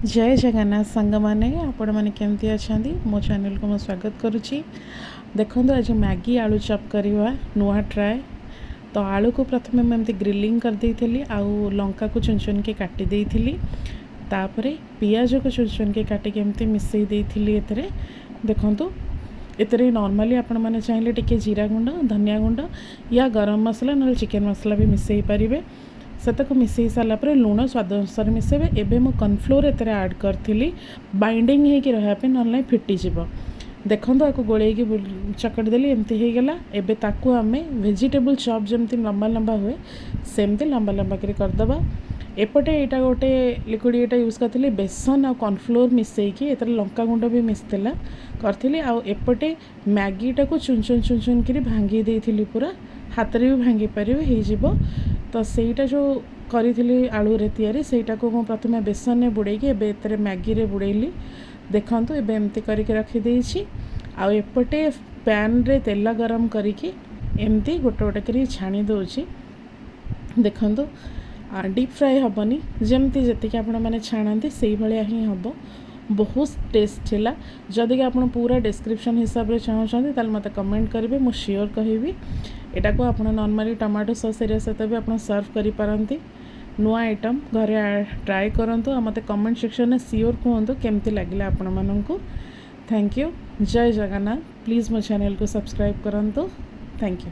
जय जगन्नाथ सांग मैंने आपण मैंने केमती अच्छा मो चैनल को मैं स्वागत करुच्ची। देखो आज मैगी आलू चॉप करवा नुआ ट्राए। तो आलू को प्रथम मैं ग्रिलिंग कर देइथिली आउ लंका को चुन चुन के काटी देइथिली। तापरे पियाज को चुन चुन के काटिक एमती मिसई देइथिली। एतरे देखंतु एतरे नॉर्मली आपण मैंने चाहिए टिके जीरा गुंड धनिया गुंड या गरम मसला ना चिकेन मसला भी मिसई पारिबे। सेतक मिसई सारापर लुण स्वाद अनुसार मिसेबे। एबे मो कॉर्नफ्लोर एतरे ऐड करथिली बाइंडिंग हे कि रहया पे नले फिटी जिवो। देखंतु आको गोळेई कि चकड़ देली एमती हे गेला। एबे ताकू आमे वेजिटेबल चॉप जेमती लंबा लंबा हुए सेमती लंबा लंबा कर दबा। एपटे एटा गोटे लिक्विड एटा यूज करथिली बेसन आ कॉर्नफ्लोर मिसई कि एतर लंका गुंड भी मिसतेला करथिली। आ एपटे मैगीटा को चुन चुन चुन चुन करी भांगी देइथिली पूरा हाथ रे भी भांगी परिवे हे जिवो। तो सेटा जो करी आलू रे तैयारी सेटा को प्रथम बेसन में बुड़े एबे मैगी रे बुड़ेली। देखंतु एबे एमती करके रखी देइछि। आ एपटे पैन रे तेल गरम करिकी एमती गोटे गोटे करी छाणी दउछि। देखंतु डीप फ्राए हेनी जमती जी आपण मैंने छाणती से भाया ही हम। बहुत टेस्ट थिला। जदि आप पूरा डिस्क्रिप्शन हिसाब से चाहते ताल मत कमेंट करेंगे मु श्योर कहबी। एटा को आप नॉर्मली टमाटो सॉस एरिया सहित भी आप सर्व करि पारंती। नुआ आइटम घरे ट्राए करंतु आ मते कमेंट सेक्शन में श्योर कहतु केमती लगिला आपण माननकु। Thank you. जय जगन्नाथ। प्लीज़ मो चैनल को सब्सक्राइब करंतु। Thank you.